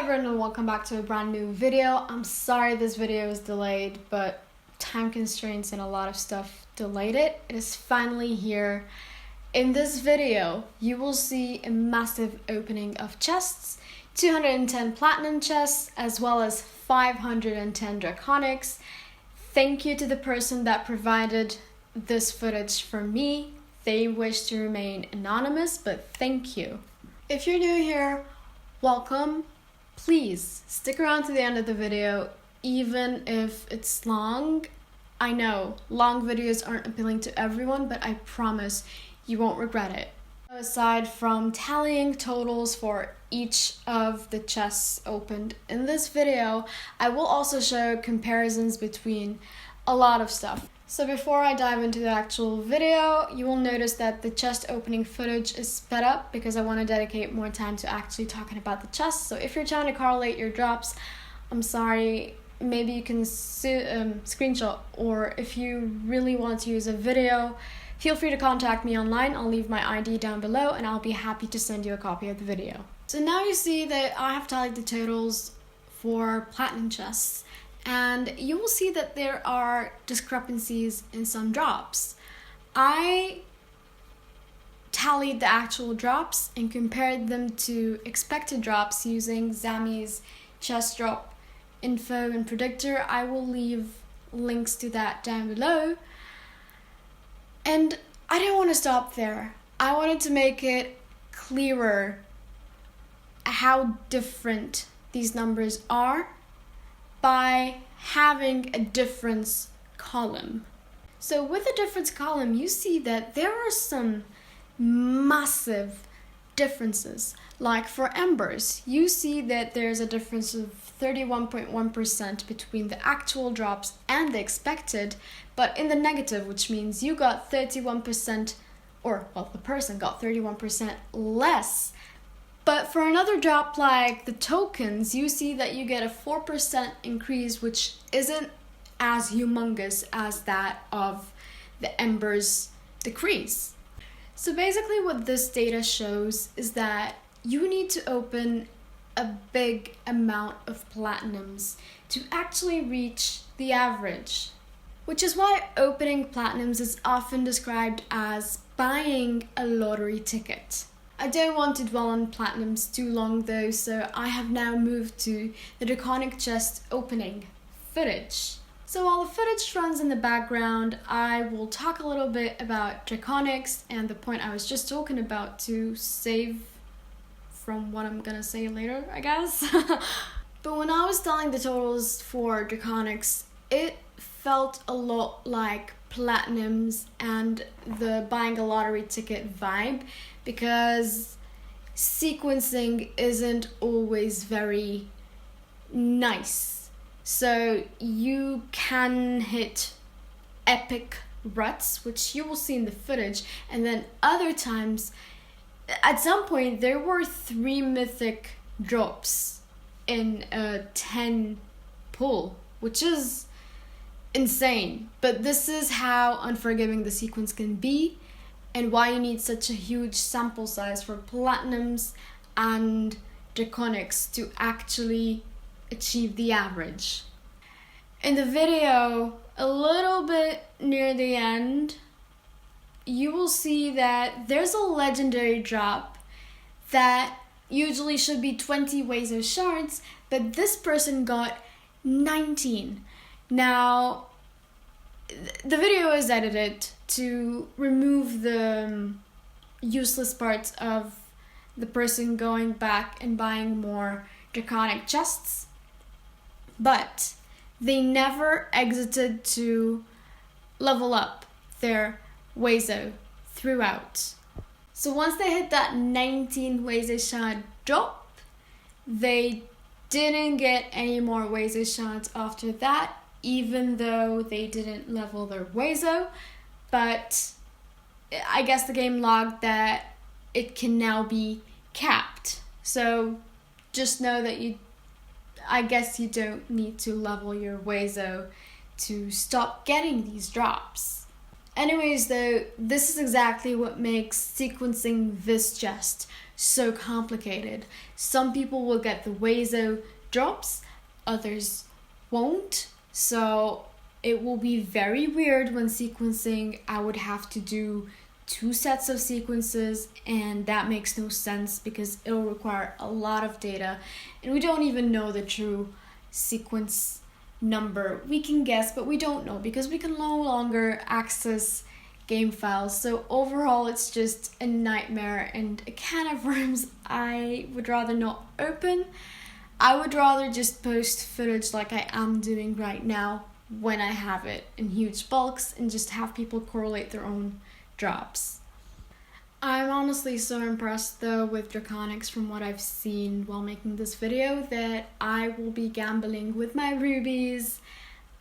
everyone and welcome back to a brand new video. I'm sorry this video is delayed, but time constraints and a lot of stuff delayed it. It is finally here. In this video, you will see a massive opening of chests, 210 platinum chests, as well as 510 Draconics. Thank you to the person that provided this footage for me. They wish to remain anonymous, but thank you. If you're new here, welcome. Please stick around to the end of the video, even if it's long. I know long videos aren't appealing to everyone, but I promise you won't regret it. Aside from tallying totals for each of the chests opened in this video, I will also show comparisons between a lot of stuff. So before I dive into the actual video, you will notice that the chest opening footage is sped up because I want to dedicate more time to actually talking about the chest. So if you're trying to correlate your drops, I'm sorry, maybe you can screenshot, or if you really want to use a video, feel free to contact me online. I'll leave my ID down below and I'll be happy to send you a copy of the video. So now you see that I have tallied the totals for platinum chests. And you will see that there are discrepancies in some drops. I tallied the actual drops and compared them to expected drops using Zami's chest drop info and predictor. I will leave links to that down below. And I didn't want to stop there. I wanted to make it clearer how different these numbers are by having a difference column. So with the difference column, you see that there are some massive differences. Like for embers, you see that there's a difference of 31.1% between the actual drops and the expected, but in the negative, which means you got 31%, or well, the person got 31% less. But for another drop like the tokens, you see that you get a 4% increase, which isn't as humongous as that of the embers decrease. So basically what this data shows is that you need to open a big amount of platinums to actually reach the average, which is why opening platinums is often described as buying a lottery ticket. I don't want to dwell on platinums too long though, so I have now moved to the Draconic chest opening footage. So while the footage runs in the background, I will talk a little bit about Draconics and the point I was just talking about to save from what I'm gonna say later, I guess. But when I was telling the totals for Draconics, it felt a lot like platinums and the buying a lottery ticket vibe, because sequencing isn't always very nice. So you can hit epic ruts, which you will see in the footage, and then other times, at some point there were 3 mythic drops in a 10 pull, which is insane. But this is how unforgiving the sequence can be, and why you need such a huge sample size for platinums and Draconics to actually achieve the average. In the video, a little bit near the end, you will see that there's a legendary drop that usually should be 20 Wazo shards, but this person got 19. Now, the video is edited to remove the useless parts of the person going back and buying more Draconic chests, but they never exited to level up their Wazo throughout. So once they hit that 19 Wazo shard drop, they didn't get any more Wazo shards after that, even though they didn't level their Wazo. But I guess the game logged that it can now be capped. So just know that I guess you don't need to level your Wazo to stop getting these drops. Anyways though, this is exactly what makes sequencing this chest so complicated. Some people will get the Wazo drops, others won't. So it will be very weird when sequencing. I would have to do 2 sets of sequences, and that makes no sense because it'll require a lot of data, and we don't even know the true sequence number. We can guess, but we don't know because we can no longer access game files. So overall, it's just a nightmare and a can of worms I would rather not open. I would rather just post footage like I am doing right now when I have it in huge bulks and just have people correlate their own drops. I'm honestly so impressed though with Draconics from what I've seen while making this video that I will be gambling with my rubies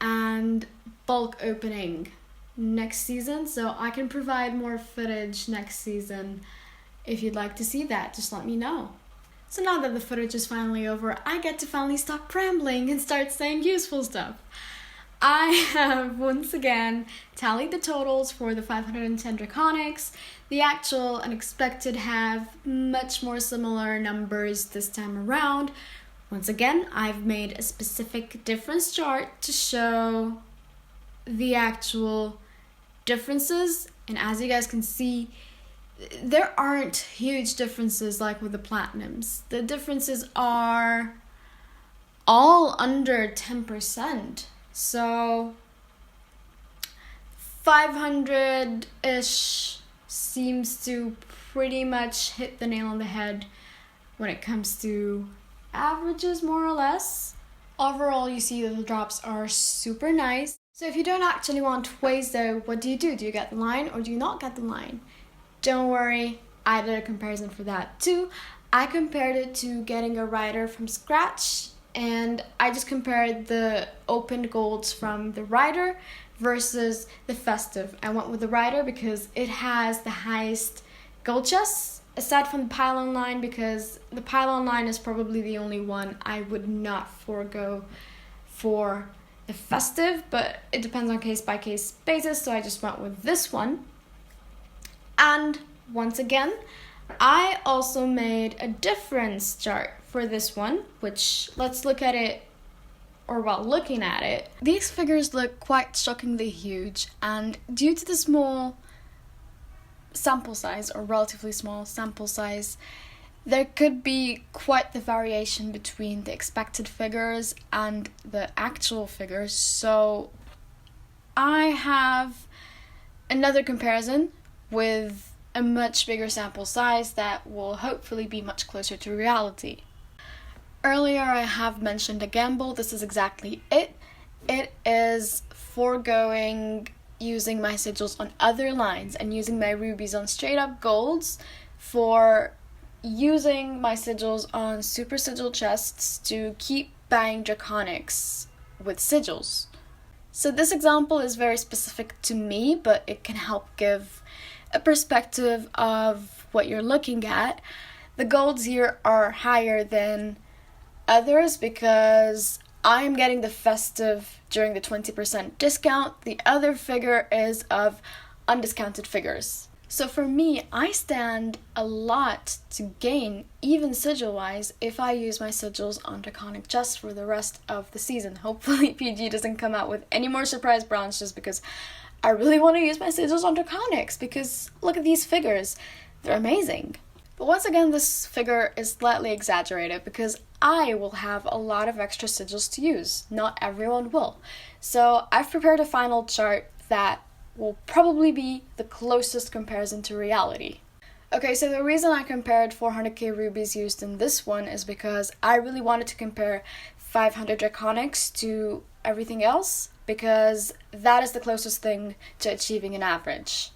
and bulk opening next season, so I can provide more footage next season. If you'd like to see that, just let me know. So now that the footage is finally over, I get to finally stop rambling and start saying useful stuff. I have once again tallied the totals for the 510 Draconics. The actual and expected have much more similar numbers this time around. Once again, I've made a specific difference chart to show the actual differences, and as you guys can see, there aren't huge differences like with the platinums. The differences are all under 10%. So 500-ish seems to pretty much hit the nail on the head when it comes to averages, more or less. Overall, you see that the drops are super nice. So if you don't actually want Wazo, what do? Do you get the line or do you not get the line? Don't worry, I did a comparison for that too. I compared it to getting a rider from scratch, and I just compared the opened golds from the rider versus the festive. I went with the rider because it has the highest gold chests, aside from the pylon line, because the pylon line is probably the only one I would not forego for the festive, but it depends on case by case basis, so I just went with this one. And once again, I also made a difference chart for this one, which let's look at it, or while looking at it, these figures look quite shockingly huge, and due to the small sample size, or relatively small sample size, there could be quite the variation between the expected figures and the actual figures. So I have another comparison with a much bigger sample size that will hopefully be much closer to reality. Earlier I have mentioned a gamble. This is exactly it. It is foregoing using my sigils on other lines and using my rubies on straight up golds for using my sigils on super sigil chests to keep buying Draconics with sigils. So this example is very specific to me, but it can help give a perspective of what you're looking at. The golds here are higher than others because I'm getting the festive during the 20% discount. The other figure is of undiscounted figures. So for me, I stand a lot to gain, even sigil-wise, if I use my sigils on Draconic chests for the rest of the season. Hopefully PG doesn't come out with any more surprise bronze just because I really want to use my sigils on Draconics, because look at these figures. They're amazing. But once again, this figure is slightly exaggerated because I will have a lot of extra sigils to use. Not everyone will. So I've prepared a final chart that will probably be the closest comparison to reality. Okay, so the reason I compared 400k rubies used in this one is because I really wanted to compare 500 Draconics to everything else, because that is the closest thing to achieving an average.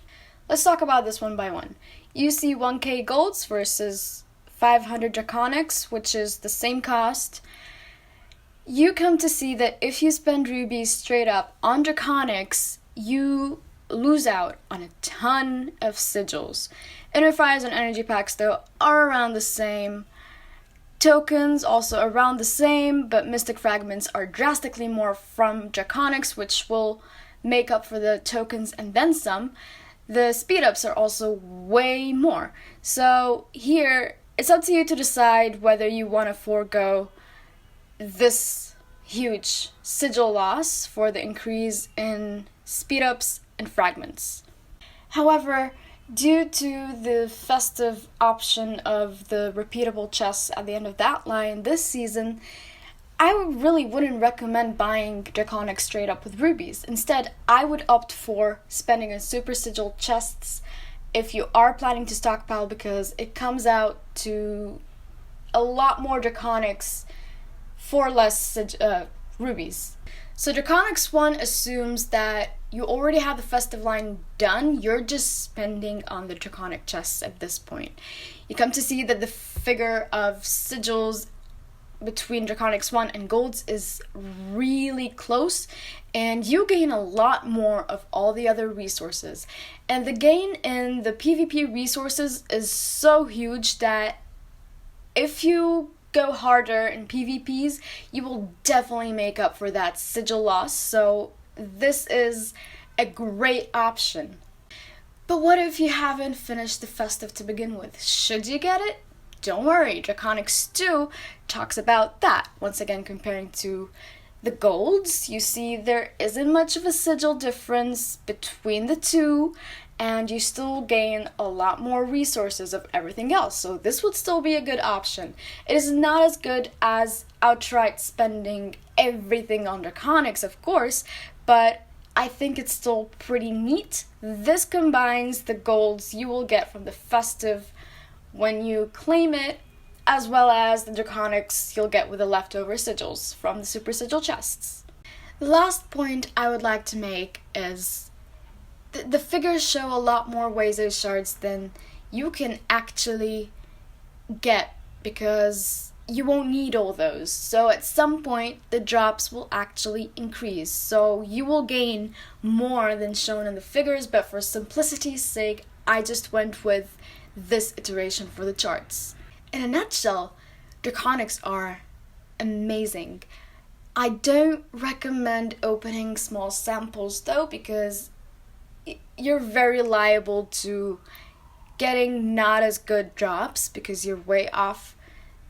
Let's talk about this one by one. You see 1k golds versus 500 Draconics, which is the same cost. You come to see that if you spend rubies straight up on Draconics, you lose out on a ton of sigils. Inner fires and energy packs, though, are around the same. Tokens also around the same, but mystic fragments are drastically more from Draconics, which will make up for the tokens and then some. The speed ups are also way more. So here it's up to you to decide whether you want to forego this huge sigil loss for the increase in speed-ups and fragments. However, due to the festive option of the repeatable chests at the end of that line this season, I really wouldn't recommend buying Draconic straight up with rubies. Instead, I would opt for spending on super sigil chests if you are planning to stockpile, because it comes out to a lot more Draconics for less rubies. So Draconics 1 assumes that you already have the festive line done, you're just spending on the Draconic chests at this point. You come to see that the figure of sigils between Draconics 1 and Golds is really close, and you gain a lot more of all the other resources. And the gain in the PvP resources is so huge that if you go harder in PvPs, you will definitely make up for that sigil loss, so this is a great option. But what if you haven't finished the festive to begin with? Should you get it? Don't worry, Draconics 2 talks about that. Once again, comparing to the golds, you see there isn't much of a sigil difference between the two, and you still gain a lot more resources of everything else, so this would still be a good option. It is not as good as outright spending everything on Draconics, of course, but I think it's still pretty neat. This combines the golds you will get from the festive when you claim it, as well as the Draconics you'll get with the leftover sigils from the super sigil chests. The last point I would like to make is the figures show a lot more Wazo shards than you can actually get, because you won't need all those. So at some point the drops will actually increase, so you will gain more than shown in the figures, but for simplicity's sake I just went with this iteration for the charts. In a nutshell, Draconics are amazing. I don't recommend opening small samples though, because you're very liable to getting not as good drops because you're way off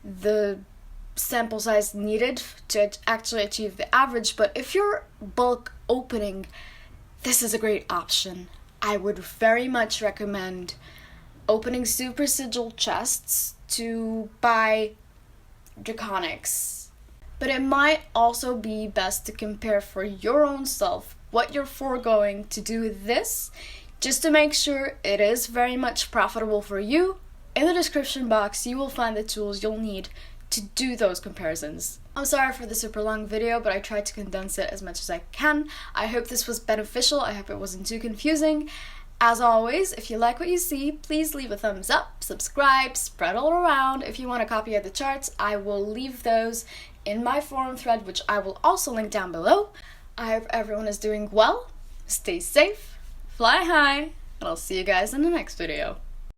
the sample size needed to actually achieve the average. But if you're bulk opening, this is a great option. I would very much recommend opening super sigil chests to buy Draconics. But it might also be best to compare for your own self what you're foregoing to do this, just to make sure it is very much profitable for you. In the description box you will find the tools you'll need to do those comparisons. I'm sorry for the super long video, but I tried to condense it as much as I can. I hope this was beneficial. I hope it wasn't too confusing. As always, if you like what you see, please leave a thumbs up, subscribe, spread all around. If you want a copy of the charts, I will leave those in my forum thread, which I will also link down below. I hope everyone is doing well, stay safe, fly high, and I'll see you guys in the next video.